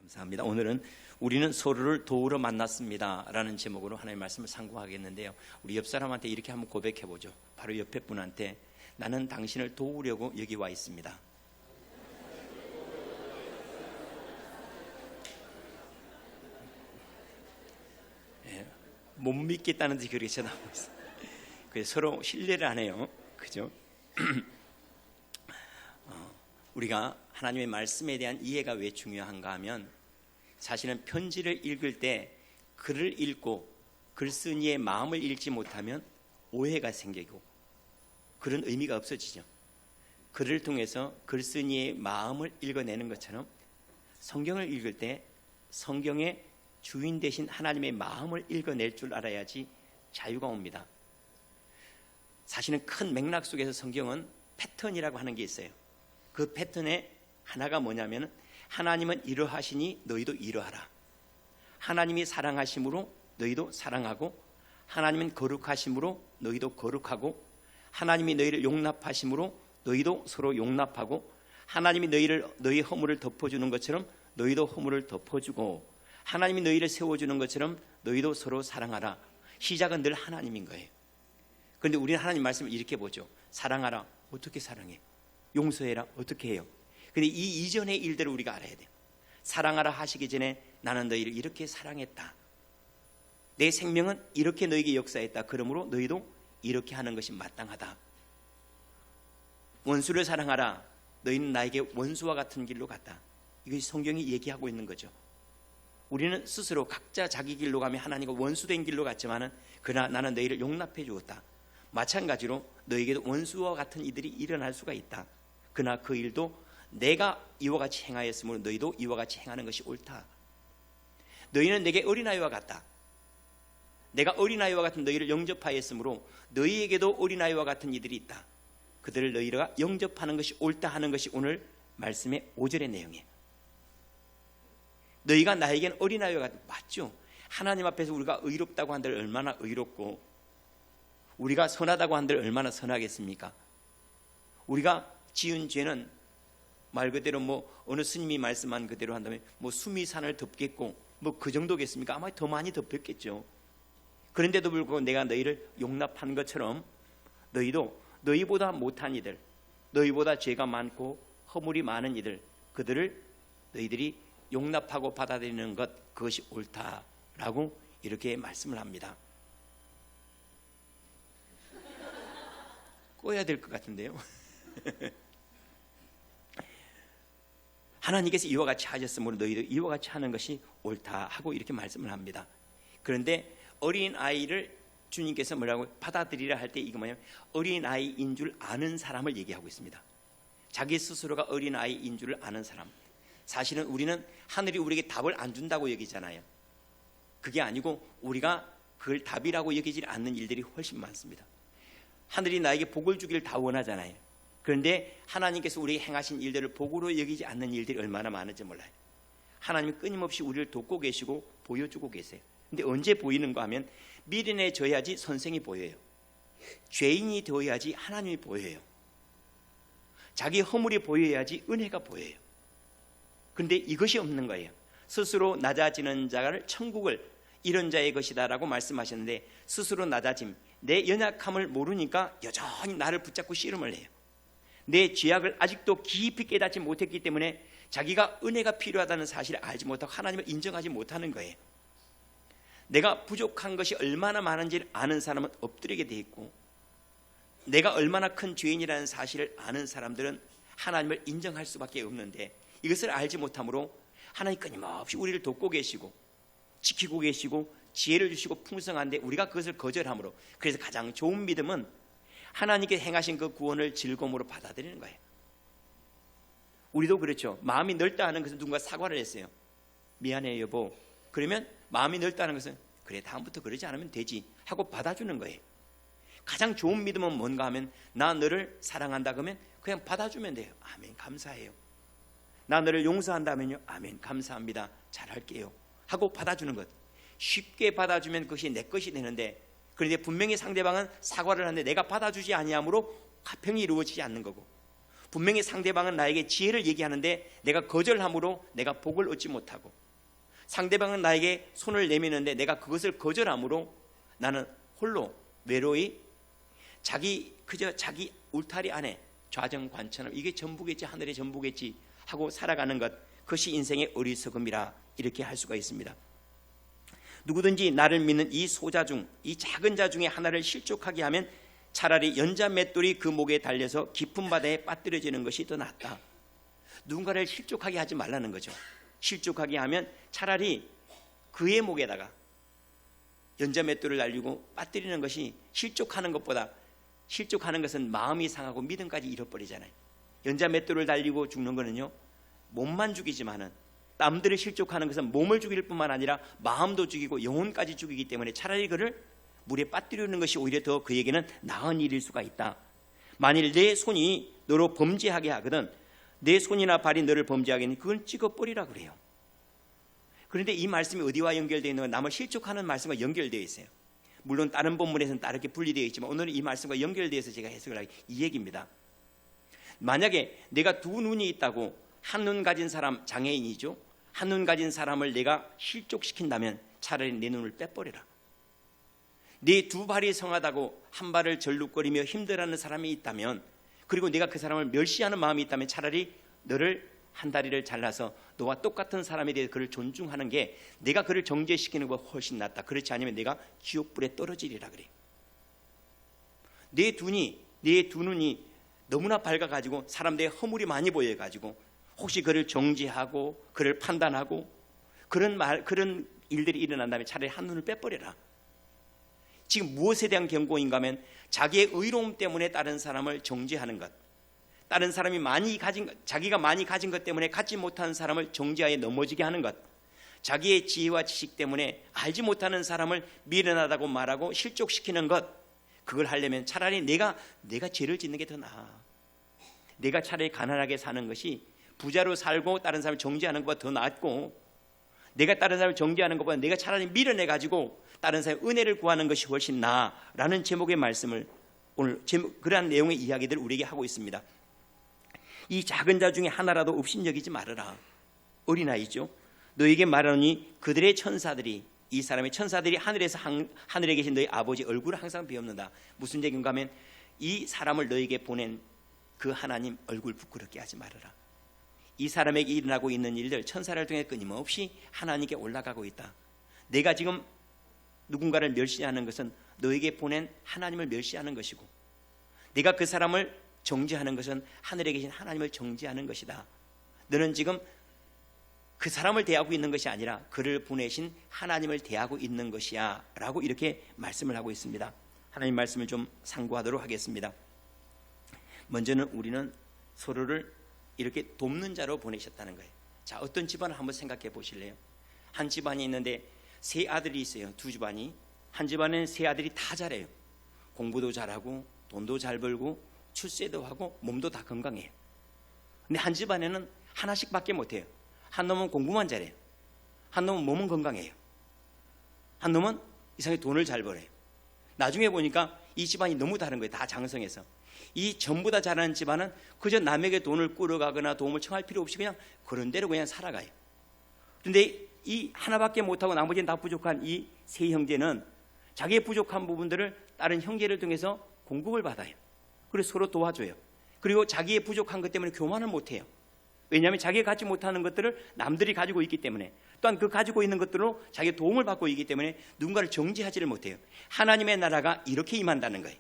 감사합니다. 오늘은 우리는 서로를 도우러 만났습니다 라는 제목으로 하나님의 말씀을 상고하겠는데요, 우리 옆 사람한테 이렇게 한번 고백해 보죠. 바로 옆에 분한테, 나는 당신을 도우려고 여기 와 있습니다. 못 믿겠다는 듯이 그렇게 쳐다보고 있어요. 그래서 서로 신뢰를 안 해요. 그죠? 우리가 하나님의 말씀에 대한 이해가 왜 중요한가 하면, 사실은 편지를 읽을 때 글을 읽고 글 쓴 이의 마음을 읽지 못하면 오해가 생기고 그런 의미가 없어지죠. 글을 통해서 글 쓴 이의 마음을 읽어내는 것처럼 성경을 읽을 때 성경의 주인 되신 하나님의 마음을 읽어낼 줄 알아야지 자유가 옵니다. 사실은 큰 맥락 속에서 성경은 패턴이라고 하는 게 있어요. 그 패턴의 하나가 뭐냐면, 하나님은 이러하시니 너희도 이러하라. 하나님이 사랑하심으로 너희도 사랑하고, 하나님은 거룩하심으로 너희도 거룩하고, 하나님이 너희를 용납하심으로 너희도 서로 용납하고, 하나님이 너희 허물을 덮어주는 것처럼 너희도 허물을 덮어주고, 하나님이 너희를 세워주는 것처럼 너희도 서로 사랑하라. 시작은 늘 하나님인 거예요. 그런데 우리는 하나님 말씀을 이렇게 보죠. 사랑하라. 어떻게 사랑해? 용서해라. 어떻게 해요? 근데 이 이전의 일들을 우리가 알아야 돼요. 사랑하라 하시기 전에 나는 너희를 이렇게 사랑했다. 내 생명은 이렇게 너희에게 역사했다. 그러므로 너희도 이렇게 하는 것이 마땅하다. 원수를 사랑하라. 너희는 나에게 원수와 같은 길로 갔다. 이것이 성경이 얘기하고 있는 거죠. 우리는 스스로 각자 자기 길로 가며 하나님과 원수된 길로 갔지만은, 그러나 나는 너희를 용납해 주었다. 마찬가지로 너희에게도 원수와 같은 이들이 일어날 수가 있다. 그러나 그 일도 내가 이와 같이 행하였으므로 너희도 이와 같이 행하는 것이 옳다. 너희는 내게 어린아이와 같다. 내가 어린아이와 같은 너희를 영접하였으므로 너희에게도 어린아이와 같은 이들이 있다. 그들을 너희가 영접하는 것이 옳다 하는 것이 오늘 말씀의 5절의 내용이에요. 너희가 나에겐 어린아이와 같다. 맞죠? 하나님 앞에서 우리가 의롭다고 한들 얼마나 의롭고, 우리가 선하다고 한들 얼마나 선하겠습니까? 우리가 지은 죄는 말 그대로 어느 스님이 말씀한 그대로 한다면 수미산을 덮겠고 그 정도겠습니까? 아마 더 많이 덮였겠죠. 그런데도 불구하고 내가 너희를 용납한 것처럼 너희도 너희보다 못한 이들, 너희보다 죄가 많고 허물이 많은 이들, 그들을 너희들이 용납하고 받아들이는 것, 그것이 옳다라고 이렇게 말씀을 합니다. 꺼야 될 것 같은데요. 하나님께서 이와 같이 하셨으므로 너희도 이와 같이 하는 것이 옳다 하고 이렇게 말씀을 합니다. 그런데 어린아이를 주님께서 뭐라고 받아들이라 할 때, 이거 뭐냐면 어린아이인 줄 아는 사람을 얘기하고 있습니다. 자기 스스로가 어린아이인 줄 아는 사람. 사실은 우리는 하늘이 우리에게 답을 안 준다고 여기잖아요. 그게 아니고 우리가 그걸 답이라고 여기지 않는 일들이 훨씬 많습니다. 하늘이 나에게 복을 주기를 다 원하잖아요. 그런데 하나님께서 우리에게 행하신 일들을 복으로 여기지 않는 일들이 얼마나 많은지 몰라요. 하나님이 끊임없이 우리를 돕고 계시고 보여주고 계세요. 근데 언제 보이는가 하면, 미련해져야지 선생이 보여요. 죄인이 되어야지 하나님이 보여요. 자기 허물이 보여야지 은혜가 보여요. 그런데 이것이 없는 거예요. 스스로 낮아지는 자를 천국을 이런 자의 것이다라고 말씀하셨는데, 스스로 낮아짐, 내 연약함을 모르니까 여전히 나를 붙잡고 씨름을 해요. 내 죄악을 아직도 깊이 깨닫지 못했기 때문에 자기가 은혜가 필요하다는 사실을 알지 못하고 하나님을 인정하지 못하는 거예요. 내가 부족한 것이 얼마나 많은지를 아는 사람은 엎드리게 돼 있고, 내가 얼마나 큰 죄인이라는 사실을 아는 사람들은 하나님을 인정할 수밖에 없는데, 이것을 알지 못함으로 하나님 끊임없이 우리를 돕고 계시고 지키고 계시고 지혜를 주시고 풍성한데 우리가 그것을 거절함으로, 그래서 가장 좋은 믿음은 하나님께 행하신 그 구원을 즐거움으로 받아들이는 거예요. 우리도 그렇죠. 마음이 넓다는 것은 누군가 사과를 했어요. 미안해 여보. 그러면 마음이 넓다는 것은 그래 다음부터 그러지 않으면 되지 하고 받아주는 거예요. 가장 좋은 믿음은 뭔가 하면, 나 너를 사랑한다 그러면 그냥 받아주면 돼요. 아멘, 감사해요. 나 너를 용서한다면요, 아멘, 감사합니다, 잘할게요 하고 받아주는 것. 쉽게 받아주면 그것이 내 것이 되는데, 그런데 분명히 상대방은 사과를 하는데 내가 받아주지 아니하므로 화평이 이루어지지 않는 거고, 분명히 상대방은 나에게 지혜를 얘기하는데 내가 거절함으로 내가 복을 얻지 못하고, 상대방은 나에게 손을 내미는데 내가 그것을 거절함으로 나는 홀로 외로이 그저 자기 울타리 안에 좌정관처럼 이게 전부겠지, 하늘의 전부겠지 하고 살아가는 것, 그것이 인생의 어리석음이라 이렇게 할 수가 있습니다. 누구든지 나를 믿는 이 소자 중, 이 작은 자 중에 하나를 실족하게 하면 차라리 연자 맷돌이 그 목에 달려서 깊은 바다에 빠뜨려지는 것이 더 낫다. 누군가를 실족하게 하지 말라는 거죠. 실족하게 하면 차라리 그의 목에다가 연자 맷돌을 날리고 빠뜨리는 것이, 실족하는 것보다, 실족하는 것은 마음이 상하고 믿음까지 잃어버리잖아요. 연자 맷돌을 달리고 죽는 거는요, 몸만 죽이지만은, 남들을 실족하는 것은 몸을 죽일 뿐만 아니라 마음도 죽이고 영혼까지 죽이기 때문에 차라리 그를 물에 빠뜨리는 것이 오히려 더 그에게는 나은 일일 수가 있다. 만일 내 손이 너로 범죄하게 하거든 내 손이나 발이 너를 범죄하게 하면 그건 찍어버리라 그래요. 그런데 이 말씀이 어디와 연결되어 있는 건 남을 실족하는 말씀과 연결되어 있어요. 물론 다른 본문에서는 다르게 분리되어 있지만 오늘은 이 말씀과 연결되어서 제가 해석을 하기 이 얘기입니다. 만약에 내가 두 눈이 있다고 한 눈 가진 사람, 장애인이죠, 한 눈 가진 사람을 내가 실족시킨다면 차라리 내 눈을 빼버려라. 네 두 발이 성하다고 한 발을 절룩거리며 힘들어하는 사람이 있다면, 그리고 내가 그 사람을 멸시하는 마음이 있다면 차라리 너를 한 다리를 잘라서 너와 똑같은 사람에 대해 그를 존중하는 게 내가 그를 정죄시키는 것보다 훨씬 낫다. 그렇지 않으면 내가 지옥불에 떨어지리라 그래. 내 두 눈이 너무나 밝아가지고 사람들의 허물이 많이 보여가지고 혹시 그를 정죄하고 그를 판단하고 그런 일들이 일어난다면 차라리 한 눈을 빼버려라. 지금 무엇에 대한 경고인가 하면 자기의 의로움 때문에 다른 사람을 정죄하는 것, 다른 사람이 자기가 많이 가진 것 때문에 갖지 못하는 사람을 정죄하에 넘어지게 하는 것, 자기의 지혜와 지식 때문에 알지 못하는 사람을 미련하다고 말하고 실족시키는 것, 그걸 하려면 차라리 내가 죄를 짓는 게 더 나아. 내가 차라리 가난하게 사는 것이 부자로 살고 다른 사람을 정죄하는 것보다 더 낫고, 내가 다른 사람을 정죄하는 것보다 내가 차라리 미련해가지고 다른 사람의 은혜를 구하는 것이 훨씬 나아라는 제목의 말씀을 오늘 그러한 내용의 이야기들을 우리에게 하고 있습니다. 이 작은 자 중에 하나라도 업신여기지 말아라. 어린아이죠. 너에게 말하노니 그들의 천사들이, 이 사람의 천사들이 하늘에 계신 너희 아버지 얼굴을 항상 비옵는다. 무슨 얘기인가 하면 이 사람을 너에게 보낸 그 하나님 얼굴 부끄럽게 하지 말아라. 이 사람에게 일어나고 있는 일들 천사를 통해 끊임없이 하나님께 올라가고 있다. 내가 지금 누군가를 멸시하는 것은 너에게 보낸 하나님을 멸시하는 것이고, 내가 그 사람을 정죄하는 것은 하늘에 계신 하나님을 정죄하는 것이다. 너는 지금 그 사람을 대하고 있는 것이 아니라 그를 보내신 하나님을 대하고 있는 것이야 라고 이렇게 말씀을 하고 있습니다. 하나님 말씀을 좀 상고하도록 하겠습니다. 먼저는 우리는 서로를 이렇게 돕는 자로 보내셨다는 거예요. 자, 어떤 집안을 한번 생각해 보실래요? 한 집안이 있는데 세 아들이 있어요. 두 집안이. 한 집안에는 세 아들이 다 잘해요. 공부도 잘하고 돈도 잘 벌고 출세도 하고 몸도 다 건강해요. 근데 한 집안에는 하나씩밖에 못해요. 한 놈은 공부만 잘해요. 한 놈은 몸은 건강해요. 한 놈은 이상하게 돈을 잘 벌어요. 나중에 보니까 이 집안이 너무 다른 거예요. 다 장성해서. 이 전부 다 잘하는 집안은 그저 남에게 돈을 꾸러가거나 도움을 청할 필요 없이 그냥 그런 대로 그냥 살아가요. 그런데 이 하나밖에 못하고 나머지는 다 부족한 이 세 형제는 자기의 부족한 부분들을 다른 형제를 통해서 공급을 받아요. 그래서 서로 도와줘요. 그리고 자기의 부족한 것 때문에 교만을 못해요. 왜냐하면 자기가 갖지 못하는 것들을 남들이 가지고 있기 때문에, 또한 그 가지고 있는 것들로 자기의 도움을 받고 있기 때문에 누군가를 정죄하지를 못해요. 하나님의 나라가 이렇게 임한다는 거예요.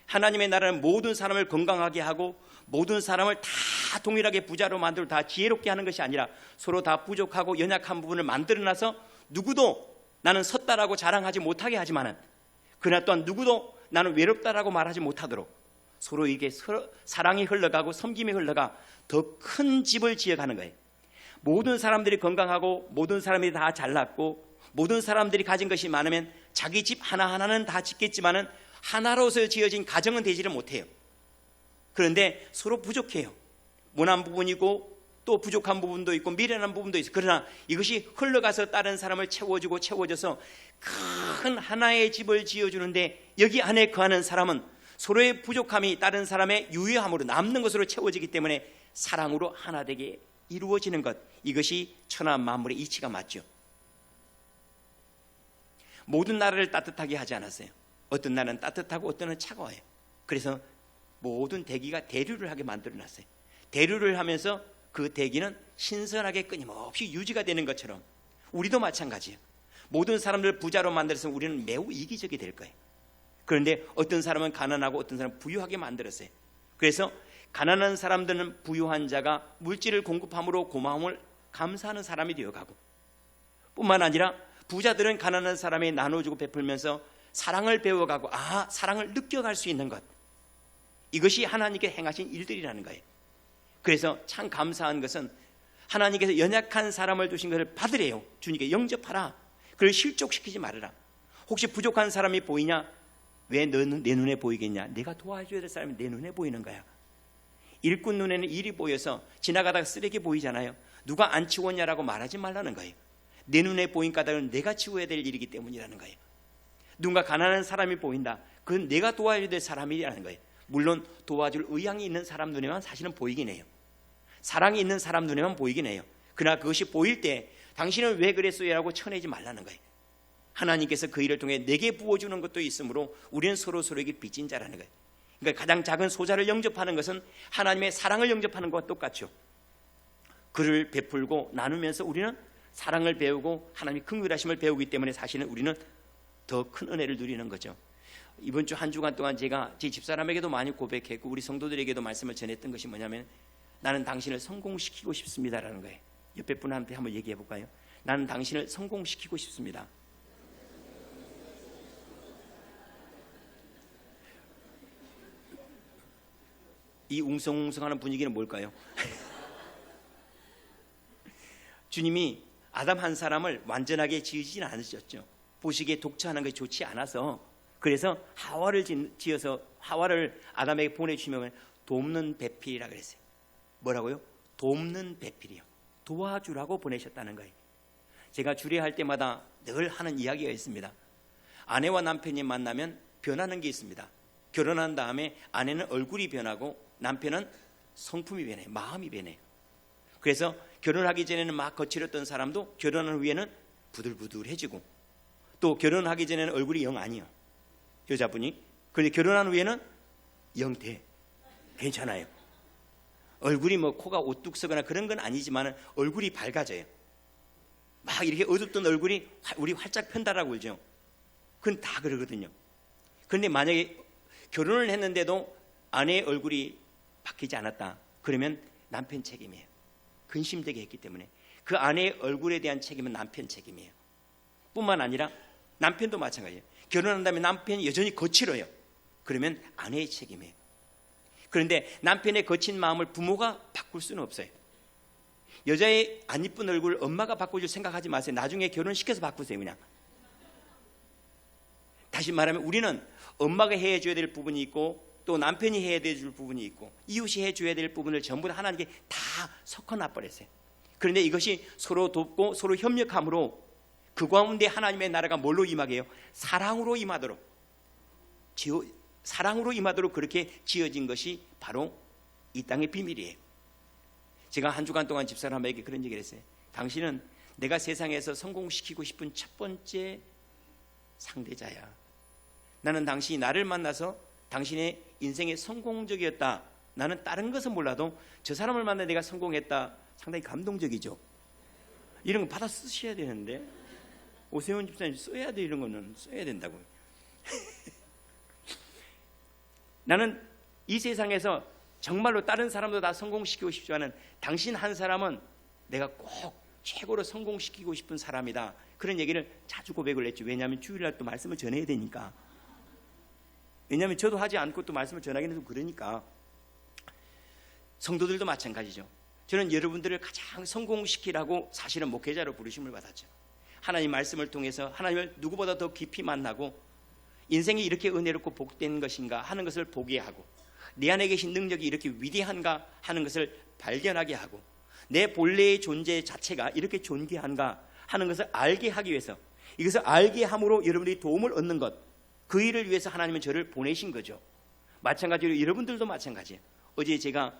하나님의 나라는 모든 사람을 건강하게 하고 모든 사람을 다 동일하게 부자로 만들고 다 지혜롭게 하는 것이 아니라 서로 다 부족하고 연약한 부분을 만들어놔서 누구도 나는 섰다라고 자랑하지 못하게 하지만은, 그러나 또한 누구도 나는 외롭다라고 말하지 못하도록 서로에게 사랑이 흘러가고 섬김이 흘러가 더 큰 집을 지어가는 거예요. 모든 사람들이 건강하고 모든 사람들이 다 잘났고 모든 사람들이 가진 것이 많으면 자기 집 하나하나는 다 짓겠지만은 하나로서 지어진 가정은 되지를 못해요. 그런데 서로 부족해요. 모난 부분이고 또 부족한 부분도 있고 미련한 부분도 있어요. 그러나 이것이 흘러가서 다른 사람을 채워주고 채워줘서 큰 하나의 집을 지어주는데 여기 안에 거하는 사람은 서로의 부족함이 다른 사람의 유효함으로 남는 것으로 채워지기 때문에 사랑으로 하나 되게 이루어지는 것, 이것이 천하 만물의 이치가 맞죠. 모든 나라를 따뜻하게 하지 않았어요. 어떤 나라는 따뜻하고 어떤 나라는 차가워요. 그래서 모든 대기가 대류를 하게 만들어놨어요. 대류를 하면서 그 대기는 신선하게 끊임없이 유지가 되는 것처럼 우리도 마찬가지예요. 모든 사람들을 부자로 만들어서 우리는 매우 이기적이 될 거예요. 그런데 어떤 사람은 가난하고 어떤 사람은 부유하게 만들었어요. 그래서 가난한 사람들은 부유한 자가 물질을 공급함으로 고마움을 감사하는 사람이 되어가고, 뿐만 아니라 부자들은 가난한 사람이 나눠주고 베풀면서 사랑을 배워가고 사랑을 느껴갈 수 있는 것, 이것이 하나님께 행하신 일들이라는 거예요. 그래서 참 감사한 것은 하나님께서 연약한 사람을 두신 것을 받으래요. 주님께 영접하라. 그걸 실족시키지 말아라. 혹시 부족한 사람이 보이냐? 왜 너는 내 눈에 보이겠냐? 내가 도와줘야 될 사람이 내 눈에 보이는 거야. 일꾼 눈에는 일이 보여서 지나가다가 쓰레기 보이잖아요. 누가 안 치웠냐라고 말하지 말라는 거예요. 내 눈에 보인 까닭은 내가 치워야 될 일이기 때문이라는 거예요. 누군가 가난한 사람이 보인다. 그건 내가 도와줘야 될 사람이라는 거예요. 물론 도와줄 의향이 있는 사람 눈에만 사실은 보이긴 해요. 사랑이 있는 사람 눈에만 보이긴 해요. 그러나 그것이 보일 때 당신은 왜 그랬어요? 라고 쳐내지 말라는 거예요. 하나님께서 그 일을 통해 내게 부어주는 것도 있으므로 우리는 서로에게 빚진 자라는 거예요. 그러니까 가장 작은 소자를 영접하는 것은 하나님의 사랑을 영접하는 것과 똑같죠. 그를 베풀고 나누면서 우리는 사랑을 배우고 하나님의 긍휼하심을 배우기 때문에 사실은 우리는 더 큰 은혜를 누리는 거죠. 이번 주 한 주간 동안 제가 제 집사람에게도 많이 고백했고 우리 성도들에게도 말씀을 전했던 것이 뭐냐면, 나는 당신을 성공시키고 싶습니다라는 거예요. 옆에 분한테 한번 얘기해 볼까요? 나는 당신을 성공시키고 싶습니다. 이 웅성웅성하는 분위기는 뭘까요? 주님이 아담 한 사람을 완전하게 지으지는 않으셨죠. 보시기에 독차하는 것이 좋지 않아서, 그래서 하와를 지어서 하와를 아담에게 보내주시면 돕는 배필이라 그랬어요. 뭐라고요? 돕는 배필이요. 도와주라고 보내셨다는 거예요. 제가 주례할 때마다 늘 하는 이야기가 있습니다. 아내와 남편이 만나면 변하는 게 있습니다. 결혼한 다음에 아내는 얼굴이 변하고 남편은 성품이 변해요. 마음이 변해요. 그래서 결혼하기 전에는 막 거칠었던 사람도 결혼한 후에는 부들부들해지고, 또 결혼하기 전에는 얼굴이 영 아니에요. 여자분이. 그런데 결혼한 후에는 영대 괜찮아요. 얼굴이 뭐 코가 오뚝 서거나 그런 건 아니지만 얼굴이 밝아져요. 막 이렇게 어둡던 얼굴이 우리 활짝 편다라고 그러죠. 그건 다 그러거든요. 그런데 만약에 결혼을 했는데도 아내의 얼굴이 바뀌지 않았다, 그러면 남편 책임이에요. 근심되게 했기 때문에 그 아내의 얼굴에 대한 책임은 남편 책임이에요. 뿐만 아니라 남편도 마찬가지예요. 결혼한 다음에 남편이 여전히 거칠어요. 그러면 아내의 책임이에요. 그런데 남편의 거친 마음을 부모가 바꿀 수는 없어요. 여자의 안 이쁜 얼굴 엄마가 바꿔줄 생각하지 마세요. 나중에 결혼시켜서 바꾸세요. 그냥. 다시 말하면 우리는 엄마가 해줘야 될 부분이 있고 또 남편이 해야 될 부분이 있고 이웃이 해줘야 될 부분을 전부 다 하나님께 다 섞어놔버렸어요. 그런데 이것이 서로 돕고 서로 협력함으로 그 가운데 하나님의 나라가 뭘로 임하게 해요? 사랑으로 임하도록, 사랑으로 임하도록 그렇게 지어진 것이 바로 이 땅의 비밀이에요. 제가 한 주간 동안 집사람에게 그런 얘기를 했어요. 당신은 내가 세상에서 성공시키고 싶은 첫 번째 상대자야. 나는 당신이 나를 만나서 당신의 인생에 성공적이었다, 나는 다른 것은 몰라도 저 사람을 만나 내가 성공했다, 상당히 감동적이죠. 이런 거 받아 쓰셔야 되는데, 오세훈 집사님 써야 돼. 이런 거는 써야 된다고요. 나는 이 세상에서 정말로 다른 사람도 다 성공시키고 싶지만 당신 한 사람은 내가 꼭 최고로 성공시키고 싶은 사람이다, 그런 얘기를 자주 고백을 했죠. 왜냐하면 주일날 또 말씀을 전해야 되니까. 왜냐하면 저도 하지 않고 또 말씀을 전하기는 좀 그러니까. 성도들도 마찬가지죠. 저는 여러분들을 가장 성공시키라고 사실은 목회자로 부르심을 받았죠. 하나님 말씀을 통해서 하나님을 누구보다 더 깊이 만나고 인생이 이렇게 은혜롭고 복된 것인가 하는 것을 보게 하고, 내 안에 계신 능력이 이렇게 위대한가 하는 것을 발견하게 하고, 내 본래의 존재 자체가 이렇게 존귀한가 하는 것을 알게 하기 위해서, 이것을 알게 함으로 여러분들이 도움을 얻는 것, 그 일을 위해서 하나님은 저를 보내신 거죠. 마찬가지로 여러분들도 마찬가지예요. 어제 제가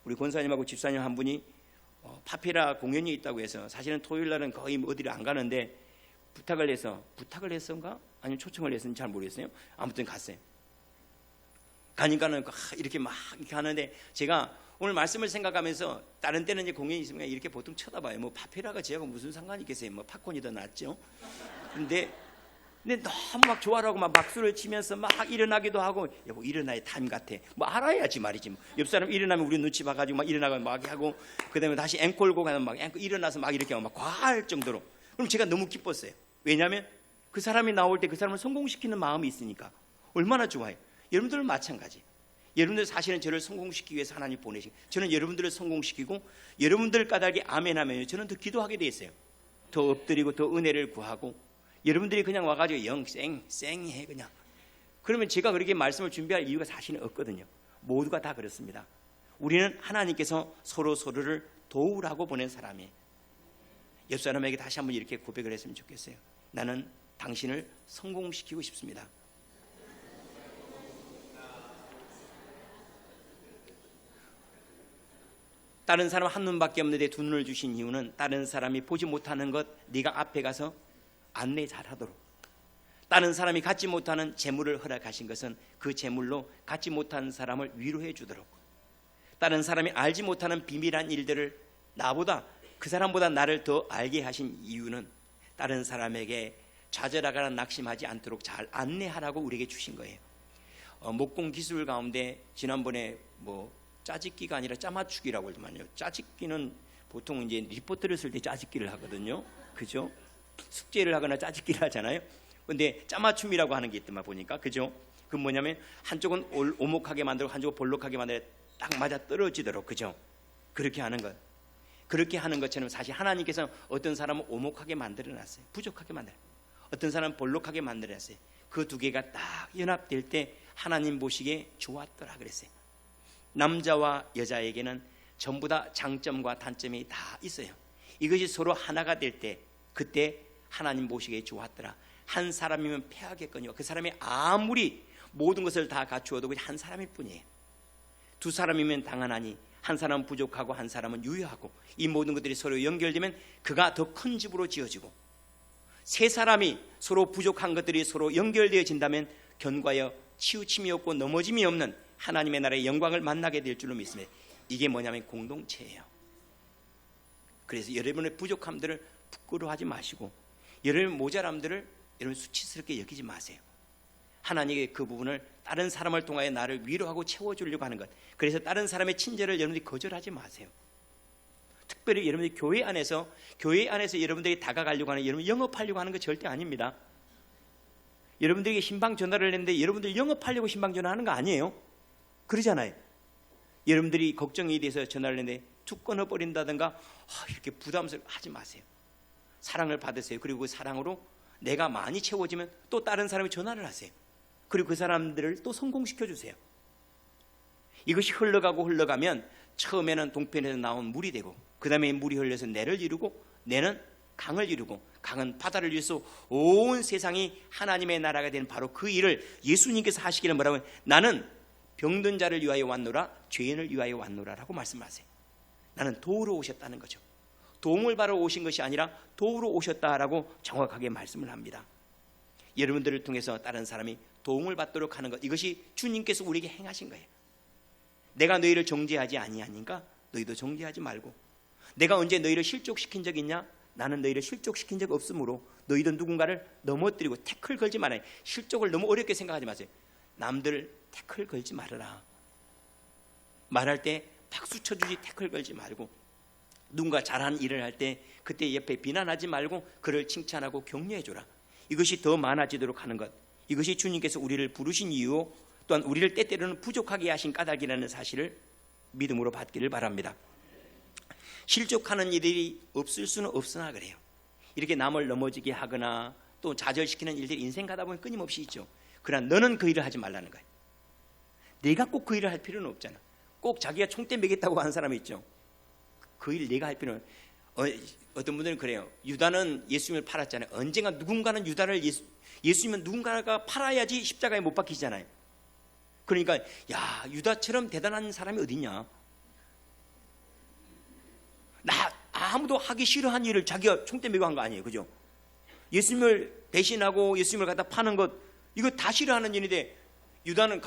우리 권사님하고 집사님 한 분이 파페라 공연이 있다고 해서 사실은 토요일 날은 거의 어디를 안 가는데 부탁을 했었는가? 아니면 초청을 했었는지 잘 모르겠어요. 아무튼 갔어요. 가니까는 이렇게 막 이렇게 하는데 제가 오늘 말씀을 생각하면서 다른 때는 이제 공연이 있으면 이렇게 보통 쳐다봐요. 뭐 파페라가 저하고 무슨 상관이 있겠어요? 뭐 팝콘이 더 낫죠. 근데 너무 막 좋아하고 막 박수를 치면서 막 일어나기도 하고, 여보 일어나야 타임 같아. 뭐 알아야지 말이지. 뭐. 옆 사람 일어나면 우리 눈치 봐가지고 막 일어나고 막 하고, 그다음에 다시 앵콜곡 하면 막 앵콜 일어나서 막 이렇게 하고 막 과할 정도로. 그럼 제가 너무 기뻤어요. 왜냐하면 그 사람이 나올 때 그 사람을 성공시키는 마음이 있으니까 얼마나 좋아요. 여러분들은 마찬가지. 여러분들 사실은 저를 성공시키기 위해서 하나님 보내신, 저는 여러분들을 성공시키고 여러분들 까닭에 아멘하면 저는 더 기도하게 돼 있어요. 더 엎드리고 더 은혜를 구하고, 여러분들이 그냥 와가지고 쌩해 그냥. 그러면 제가 그렇게 말씀을 준비할 이유가 사실은 없거든요. 모두가 다 그렇습니다. 우리는 하나님께서 서로를 도우라고 보낸 사람이에요. 옆 사람에게 다시 한번 이렇게 고백을 했으면 좋겠어요. 나는 당신을 성공시키고 싶습니다. 다른 사람 한 눈밖에 없는데 두 눈을 주신 이유는 다른 사람이 보지 못하는 것 네가 앞에 가서 안내 잘하도록, 다른 사람이 갖지 못하는 재물을 허락하신 것은 그 재물로 갖지 못한 사람을 위로해 주도록, 다른 사람이 알지 못하는 비밀한 일들을 나보다, 그 사람보다 나를 더 알게 하신 이유는 다른 사람에게 좌절하거나 낙심하지 않도록 잘 안내하라고 우리에게 주신 거예요. 목공 기술 가운데 지난번에 짜집기가 아니라 짜맞추기라고 하더만요. 짜집기는 보통 이제 리포트를 쓸 때 짜집기를 하거든요. 그죠? 숙제를 하거나 짜집기를 하잖아요. 근데 짜맞춤이라고 하는 게 있더만 보니까, 그죠? 그건 뭐냐면 한쪽은 오목하게 만들고 한쪽은 볼록하게 만들어 딱 맞아 떨어지도록, 그죠? 그렇게 하는 것. 그렇게 하는 것처럼 사실 하나님께서 어떤 사람은 오목하게 만들어놨어요. 부족하게 만들어요. 어떤 사람은 볼록하게 만들어놨어요. 그 두 개가 딱 연합될 때 하나님 보시기에 좋았더라 그랬어요. 남자와 여자에게는 전부 다 장점과 단점이 다 있어요. 이것이 서로 하나가 될 때 그때 하나님 보시기에 좋았더라. 한 사람이면 패하겠거니와 그 사람이 아무리 모든 것을 다 갖추어도 한 사람일 뿐이에요. 두 사람이면 당연하니 한 사람은 부족하고 한 사람은 유효하고, 이 모든 것들이 서로 연결되면 그가 더 큰 집으로 지어지고, 세 사람이 서로 부족한 것들이 서로 연결되어진다면 견과여 치우침이 없고 넘어짐이 없는 하나님의 나라의 영광을 만나게 될 줄로 믿습니다. 이게 뭐냐면 공동체예요. 그래서 여러분의 부족함들을 부끄러워하지 마시고, 여러분의 모자람들을 여러분 수치스럽게 여기지 마세요. 하나님의 그 부분을 다른 사람을 통하여 나를 위로하고 채워주려고 하는 것, 그래서 다른 사람의 친절을 여러분들이 거절하지 마세요. 특별히 여러분들이 교회 안에서 여러분들이 다가가려고 하는, 여러분 영업하려고 하는 거 절대 아닙니다. 여러분들에게 신방 전화를 했는데 여러분들 영업하려고 신방 전화하는 거 아니에요. 그러잖아요. 여러분들이 걱정이 돼서 전화를 했는데 툭 끊어버린다든가 이렇게 부담스럽게 하지 마세요. 사랑을 받으세요. 그리고 그 사랑으로 내가 많이 채워지면 또 다른 사람이 전화를 하세요. 그리고 그 사람들을 또 성공시켜 주세요. 이것이 흘러가면 처음에는 동편에서 나온 물이 되고, 그 다음에 물이 흘려서 내를 이루고, 내는 강을 이루고, 강은 바다를 이루서 온 세상이 하나님의 나라가 되는 바로 그 일을 예수님께서 하시기를 뭐라고 해요? 나는 병든 자를 위하여 왔노라, 죄인을 위하여 왔노라라고 말씀하세요. 나는 도우러 오셨다는 거죠. 도움을 받으러 오신 것이 아니라 도우러 오셨다라고 정확하게 말씀을 합니다. 여러분들을 통해서 다른 사람이 도움을 받도록 하는 것, 이것이 주님께서 우리에게 행하신 거예요. 내가 너희를 정죄하지 아니하니까 너희도 정죄하지 말고, 내가 언제 너희를 실족시킨 적 있냐? 나는 너희를 실족시킨 적 없으므로 너희도 누군가를 넘어뜨리고 태클 걸지 말아요. 실족을 너무 어렵게 생각하지 마세요. 남들 태클 걸지 말아라. 말할 때 박수 쳐주지 태클 걸지 말고, 누군가 잘한 일을 할 때 그때 옆에 비난하지 말고 그를 칭찬하고 격려해줘라. 이것이 더 많아지도록 하는 것, 이것이 주님께서 우리를 부르신 이유, 또한 우리를 때때로는 부족하게 하신 까닭이라는 사실을 믿음으로 받기를 바랍니다. 실족하는 일이 없을 수는 없으나 그래요. 이렇게 남을 넘어지게 하거나 또 좌절시키는 일들이 인생 가다 보면 끊임없이 있죠. 그러나 너는 그 일을 하지 말라는 거예요. 내가 꼭 그 일을 할 필요는 없잖아. 꼭 자기가 총대 매겠다고 하는 사람이 있죠. 그 일 내가 할 필요는, 어떤 분들은 그래요. 유다는 예수님을 팔았잖아요. 언젠가 누군가는 유다를 예수님은 누군가가 팔아야지 십자가에 못 박히잖아요. 그러니까 야, 유다처럼 대단한 사람이 어딨냐? 아무도 하기 싫어한 일을 자기가 총대 메고 한 거 아니에요, 그죠? 예수님을 대신하고 예수님을 갖다 파는 것, 이거 다 싫어하는 일인데, 유다는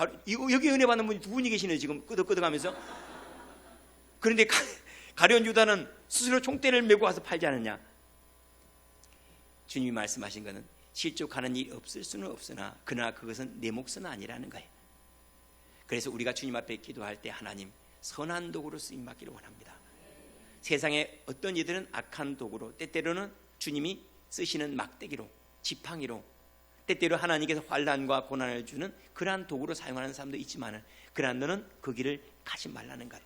여기 은혜 받는 분이 두 분이 계시네요, 지금 끄덕끄덕하면서. 그런데 가룟 유다는 스스로 총대를 메고 와서 팔지 않았냐? 주님이 말씀하신 것은 실족하는 일이 없을 수는 없으나 그러나 그것은 내 몫은 아니라는 거예요. 그래서 우리가 주님 앞에 기도할 때 하나님 선한 도구로 쓰임 받기를 원합니다. 세상의 어떤 이들은 악한 도구로, 때때로는 주님이 쓰시는 막대기로, 지팡이로, 때때로 하나님께서 환난과 고난을 주는 그러한 도구로 사용하는 사람도 있지만, 그러한 너는 그 길을 가지 말라는 거예요.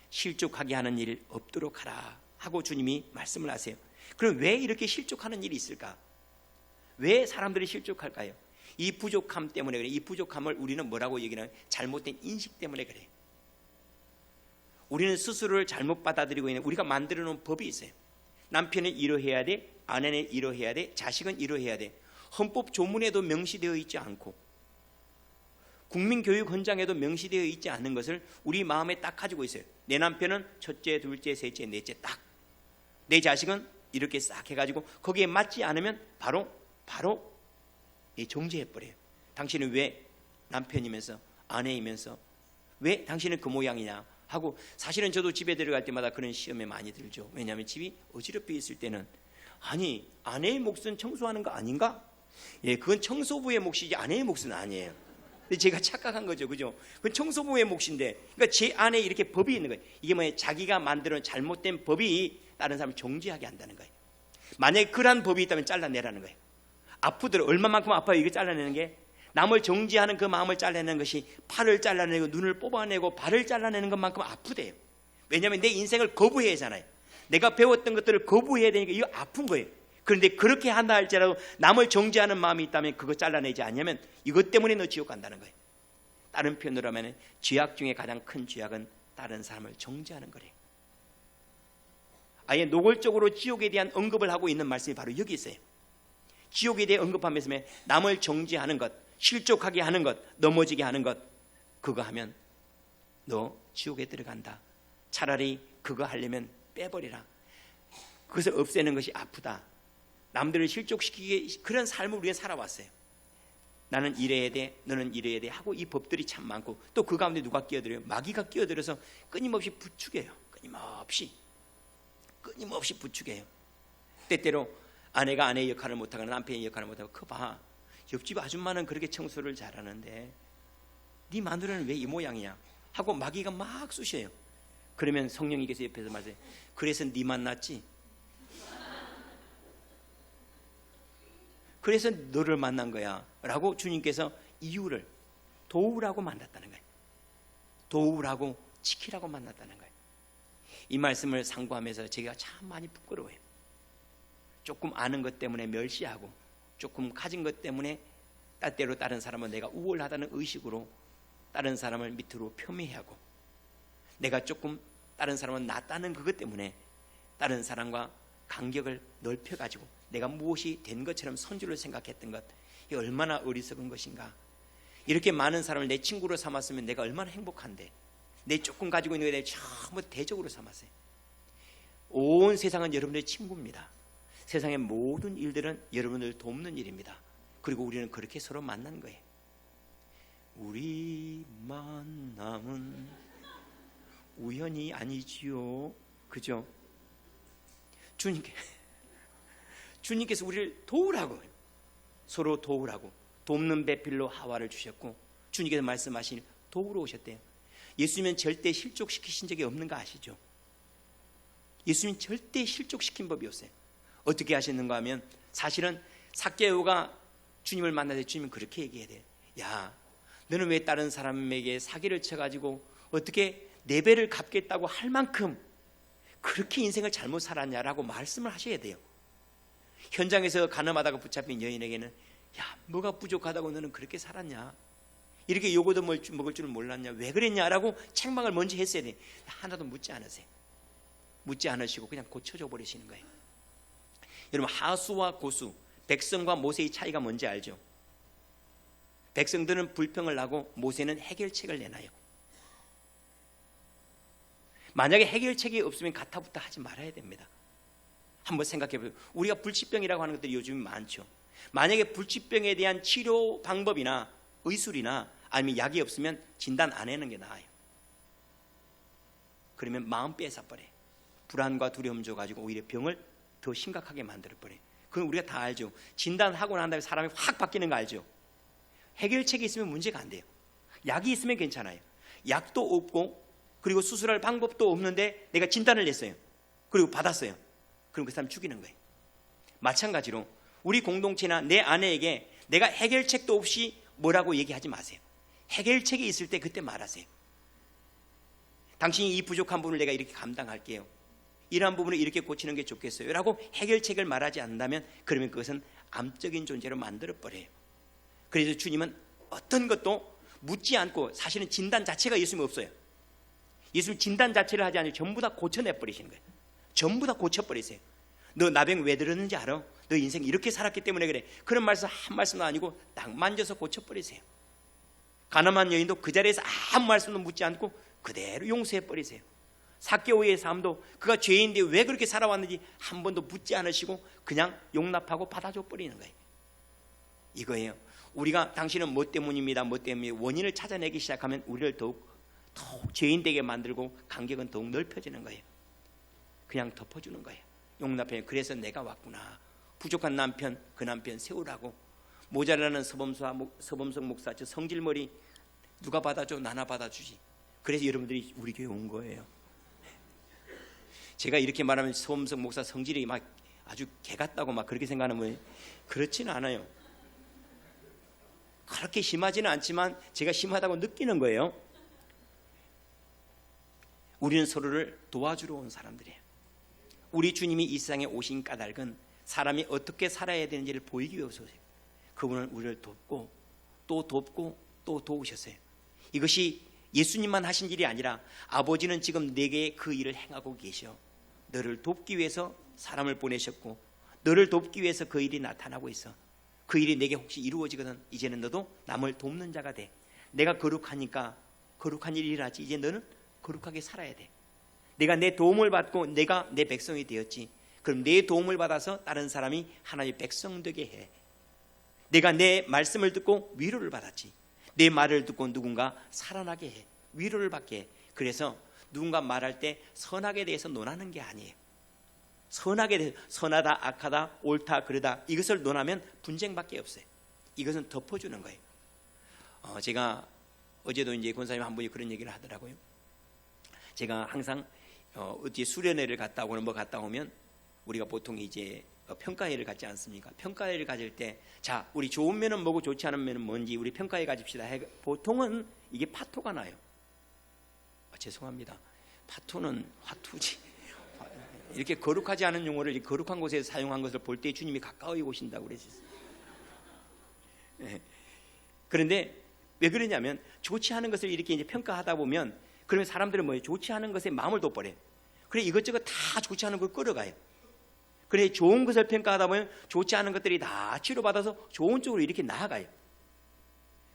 실족하게 하는 일 없도록 하라 하고 주님이 말씀을 하세요. 그럼 왜 이렇게 실족하는 일이 있을까? 왜 사람들이 실족할까요? 이 부족함 때문에 그래. 이 부족함을 우리는 뭐라고 얘기하냐면 잘못된 인식 때문에 그래. 우리는 스스로를 잘못 받아들이고 있는, 우리가 만들어 놓은 법이 있어요. 남편은 이러해야 돼, 아내는 이러해야 돼, 자식은 이러해야 돼. 헌법 조문에도 명시되어 있지 않고 국민교육헌장에도 명시되어 있지 않는 것을 우리 마음에 딱 가지고 있어요. 내 남편은 첫째, 둘째, 셋째, 넷째 딱, 내 자식은 이렇게 싹 해가지고 거기에 맞지 않으면 바로 정지해버려요. 당신은 왜 남편이면서 아내이면서 왜 당신은 그 모양이냐 하고. 사실은 저도 집에 들어갈 때마다 그런 시험에 많이 들죠. 왜냐하면 집이 어지럽혀 있을 때는, 아니 아내의 몫은 청소하는 거 아닌가? 예, 그건 청소부의 몫이지 아내의 몫은 아니에요. 근데 제가 착각한 거죠, 그죠? 그건 청소부의 몫인데, 그러니까 제 안에 이렇게 법이 있는 거예요. 이게 뭐예요? 자기가 만들어 잘못된 법이 다른 사람을 정지하게 한다는 거예요. 만약에 그러한 법이 있다면 잘라내라는 거예요. 아프더라도 얼마만큼 아파요? 이거 잘라내는 게. 남을 정지하는 그 마음을 잘라내는 것이 팔을 잘라내고 눈을 뽑아내고 발을 잘라내는 것만큼 아프대요. 왜냐하면 내 인생을 거부해야 하잖아요. 내가 배웠던 것들을 거부해야 되니까 이거 아픈 거예요. 그런데 그렇게 한다 할지라도 남을 정지하는 마음이 있다면 그거 잘라내지 않으면 이것 때문에 너 지옥 간다는 거예요. 다른 표현으로 하면 죄악 중에 가장 큰 죄악은 다른 사람을 정지하는 거래요. 아예 노골적으로 지옥에 대한 언급을 하고 있는 말씀이 바로 여기 있어요. 지옥에 대해 언급하면서 남을 정지하는 것, 실족하게 하는 것, 넘어지게 하는 것, 그거 하면 너 지옥에 들어간다. 차라리 그거 하려면 빼버리라. 그것을 없애는 것이 아프다. 남들을 실족시키게, 그런 삶을 우리가 살아왔어요. 나는 이래야 돼, 너는 이래야 돼 하고 이 법들이 참 많고, 또 그 가운데 누가 끼어들어요? 마귀가 끼어들어서 끊임없이 부추겨요. 끊임없이 부추겨요. 때때로 아내가 아내의 역할을 못하거나 남편의 역할을 못하고, 그거 봐, 옆집 아줌마는 그렇게 청소를 잘하는데 네 마누라는 왜 이 모양이냐 하고 마귀가 막 쑤셔요. 그러면 성령님께서 옆에서 말해요. 그래서 네 만났지? 그래서 너를 만난 거야 라고 주님께서 이유를 도우라고 만났다는 거예요. 도우라고 지키라고 만났다는 거예요. 이 말씀을 상고하면서 제가 참 많이 부끄러워요. 조금 아는 것 때문에 멸시하고, 조금 가진 것 때문에 때때로 다른 사람은 내가 우월하다는 의식으로 다른 사람을 밑으로 폄훼하고, 내가 조금 다른 사람은 낫다는 그것 때문에 다른 사람과 간격을 넓혀가지고 내가 무엇이 된 것처럼 선주를 생각했던 것, 이게 얼마나 어리석은 것인가. 이렇게 많은 사람을 내 친구로 삼았으면 내가 얼마나 행복한데, 내 조금 가지고 있는 것에 전부 대적으로 삼았어요. 온 세상은 여러분들의 친구입니다. 세상의 모든 일들은 여러분을 돕는 일입니다. 그리고 우리는 그렇게 서로 만난 거예요. 우리 만남은 우연이 아니지요, 그죠? 주님께서 우리를 도우라고, 서로 도우라고, 돕는 배필로 하와를 주셨고, 주님께서 말씀하신 도우러 오셨대요. 예수님은 절대 실족시키신 적이 없는 거 아시죠? 예수님은 절대 실족시킨 법이 없어요. 어떻게 하셨는가 하면, 사실은 삭개오가 주님을 만날 때 주님은 그렇게 얘기해야 돼요. 야, 너는 왜 다른 사람에게 사기를 쳐가지고 어떻게 네 배를 갚겠다고 할 만큼 그렇게 인생을 잘못 살았냐라고 말씀을 하셔야 돼요. 현장에서 가늠하다가 붙잡힌 여인에게는, 야, 뭐가 부족하다고 너는 그렇게 살았냐, 이렇게 요거도 먹을 줄은 몰랐냐, 왜 그랬냐라고 책망을 먼저 했어야 돼요. 하나도 묻지 않으세요. 묻지 않으시고 그냥 고쳐줘 버리시는 거예요. 여러분, 하수와 고수, 백성과 모세의 차이가 뭔지 알죠? 백성들은 불평을 하고 모세는 해결책을 내놔요. 만약에 해결책이 없으면 가타부타 하지 말아야 됩니다. 한번 생각해 보세요. 우리가 불치병이라고 하는 것들이 요즘 많죠. 만약에 불치병에 대한 치료 방법이나 의술이나 아니면 약이 없으면 진단 안 하는 게 나아요. 그러면 마음 뺏어버려요. 불안과 두려움 줘가지고 오히려 병을 더 심각하게 만들어버려요. 그건 우리가 다 알죠. 진단하고 난 다음에 사람이 확 바뀌는 거 알죠. 해결책이 있으면 문제가 안 돼요. 약이 있으면 괜찮아요. 약도 없고 그리고 수술할 방법도 없는데 내가 진단을 냈어요. 그리고 받았어요. 그럼 그 사람 죽이는 거예요. 마찬가지로 우리 공동체나 내 아내에게 내가 해결책도 없이 뭐라고 얘기하지 마세요. 해결책이 있을 때 그때 말하세요. 당신이 이 부족한 부분을 내가 이렇게 감당할게요. 이러한 부분을 이렇게 고치는 게 좋겠어요 라고 해결책을 말하지 않는다면 그러면 그것은 암적인 존재로 만들어버려요. 그래서 주님은 어떤 것도 묻지 않고, 사실은 진단 자체가 예수님 없어요. 예수님 진단 자체를 하지 않고 전부 다 고쳐내버리시는 거예요. 전부 다 고쳐버리세요. 너 나병 왜 들었는지 알아? 너 인생 이렇게 살았기 때문에 그래. 그런 말씀 한 말씀도 아니고 딱 만져서 고쳐버리세요. 가늠한 여인도 그 자리에서 아무 말씀도 묻지 않고 그대로 용서해버리세요. 삭개오의 삶도 그가 죄인인데 왜 그렇게 살아왔는지 한 번도 묻지 않으시고 그냥 용납하고 받아줘 버리는 거예요. 이거예요. 우리가 당신은 뭐 때문입니다, 뭐 때문에 원인을 찾아내기 시작하면 우리를 더욱 죄인 되게 만들고 간격은 더욱 넓혀지는 거예요. 그냥 덮어주는 거예요. 용납해요. 그래서 내가 왔구나. 부족한 남편, 그 남편 세우라고. 모자라는 서범석 목사, 저 성질머리 누가 받아줘? 나나 받아주지. 그래서 여러분들이 우리 교회 온 거예요. 제가 이렇게 말하면 서범석 목사 성질이 막 아주 개 같다고 막 그렇게 생각하는 거예요. 그렇지는 않아요. 그렇게 심하지는 않지만 제가 심하다고 느끼는 거예요. 우리는 서로를 도와주러 온 사람들이에요. 우리 주님이 이 세상에 오신 까닭은 사람이 어떻게 살아야 되는지를 보이기 위해서요. 그분은 우리를 돕고 또 돕고 또 도우셨어요. 이것이 예수님만 하신 일이 아니라 아버지는 지금 내게 그 일을 행하고 계셔. 너를 돕기 위해서 사람을 보내셨고 너를 돕기 위해서 그 일이 나타나고 있어. 그 일이 내게 혹시 이루어지거든 이제는 너도 남을 돕는 자가 돼. 내가 거룩하니까 거룩한 일이 일어나지. 이제 너는 거룩하게 살아야 돼. 내가 내 도움을 받고 내가 내 백성이 되었지. 그럼 내 도움을 받아서 다른 사람이 하나님의 백성 되게 해. 내가 내 말씀을 듣고 위로를 받았지. 내 말을 듣고 누군가 살아나게 해. 위로를 받게 해. 그래서 누군가 말할 때 선악에 대해서 논하는 게 아니에요. 선악에 대해서 선하다 악하다 옳다 그르다 이것을 논하면 분쟁밖에 없어요. 이것은 덮어주는 거예요. 제가 어제도 이제 권사님 한 분이 그런 얘기를 하더라고요. 제가 항상 어디 수련회를 갔다 오거나 뭐 갔다 오면 우리가 보통 이제 평가회를 갖지 않습니까? 평가회를 가질 때 자 우리 좋은 면은 뭐고 좋지 않은 면은 뭔지 우리 평가회 가집시다. 보통은 이게 파토가 나요. 죄송합니다. 파토는 화투지. 이렇게 거룩하지 않은 용어를 거룩한 곳에서 사용한 것을 볼 때 주님이 가까이 오신다고 그랬어요. 네. 그런데 왜 그러냐면 좋지 않은 것을 이렇게 이제 평가하다 보면 그러면 사람들은 뭐예요? 좋지 않은 것에 마음을 돋버려요. 그래 이것저것 다 좋지 않은 걸 끌어가요. 그래 좋은 것을 평가하다 보면 좋지 않은 것들이 다 치료받아서 좋은 쪽으로 이렇게 나아가요.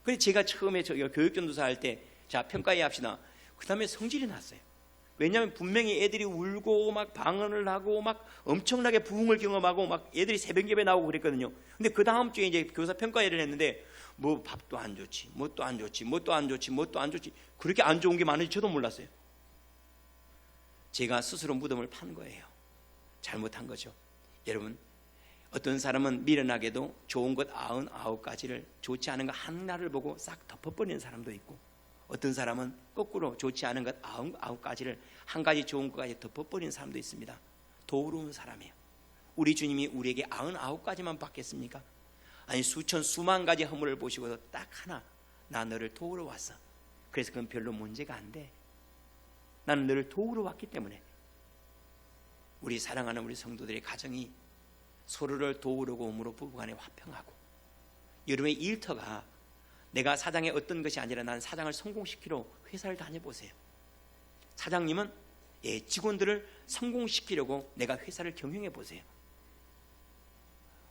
그래 제가 처음에 저희가 교육전도사 할 때 자 평가해 합시다. 그 다음에 성질이 났어요. 왜냐하면 분명히 애들이 울고 막 방언을 하고 막 엄청나게 부흥을 경험하고 막 애들이 새벽 예배 나오고 그랬거든요. 근데 그 다음 주에 이제 교사 평가회를 했는데 뭐 밥도 안 좋지, 뭐 또 안 좋지, 뭐 또 안 좋지, 뭐 또 안 좋지. 그렇게 안 좋은 게 많은지 저도 몰랐어요. 제가 스스로 무덤을 판 거예요. 잘못한 거죠. 여러분 어떤 사람은 미련하게도 좋은 것 99가지를 좋지 않은 것 하나를 보고 싹 덮어버리는 사람도 있고 어떤 사람은 거꾸로 좋지 않은 것 99가지를 한 가지 좋은 것까지 덮어버리는 사람도 있습니다. 도우러운 사람이에요. 우리 주님이 우리에게 99가지만 받겠습니까? 아니 수천 수만 가지 허물을 보시고도 딱 하나 나 너를 도우러 왔어. 그래서 그건 별로 문제가 안 돼. 나는 너를 도우러 왔기 때문에. 우리 사랑하는 우리 성도들의 가정이 서로를 도우려고 오므로 부부간에 화평하고 여러분의 일터가 내가 사장의 어떤 것이 아니라 나는 사장을 성공시키러 회사를 다녀보세요. 사장님은 직원들을 성공시키려고 내가 회사를 경영해 보세요.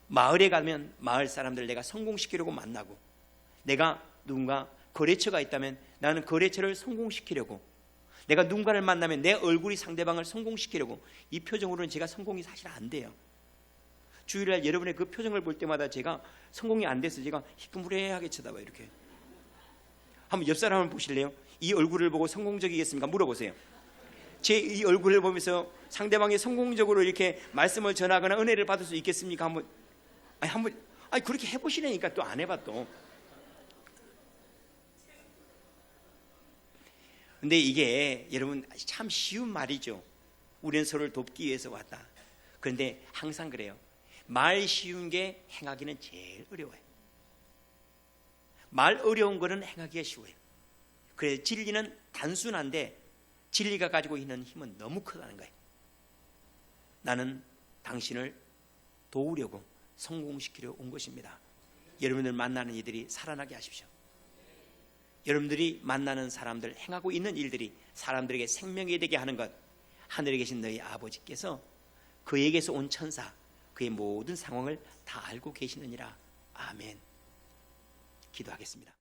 마을에 가면 마을 사람들 내가 성공시키려고 만나고 내가 누군가 거래처가 있다면 나는 거래처를 성공시키려고, 내가 누군가를 만나면 내 얼굴이 상대방을 성공시키려고, 이 표정으로는 제가 성공이 사실 안 돼요. 주일날 여러분의 그 표정을 볼 때마다 제가 성공이 안 돼서 제가 희끄무레하게 쳐다봐요. 이렇게. 한번 옆 사람을 보실래요? 이 얼굴을 보고 성공적이겠습니까? 물어보세요. 제 이 얼굴을 보면서 상대방이 성공적으로 이렇게 말씀을 전하거나 은혜를 받을 수 있겠습니까? 한번 그렇게 해보시라니까. 또 안 해봐 또. 근데 이게 여러분 참 쉬운 말이죠. 우리는 서로를 돕기 위해서 왔다. 그런데 항상 그래요. 말 쉬운 게 행하기는 제일 어려워요. 말 어려운 거는 행하기가 쉬워요. 그래서 진리는 단순한데 진리가 가지고 있는 힘은 너무 크다는 거예요. 나는 당신을 도우려고, 성공시키려 온 것입니다. 여러분들 만나는 이들이 살아나게 하십시오. 여러분들이 만나는 사람들, 행하고 있는 일들이 사람들에게 생명이 되게 하는 것, 하늘에 계신 너희 아버지께서 그에게서 온 천사, 그의 모든 상황을 다 알고 계시느니라. 아멘. 기도하겠습니다.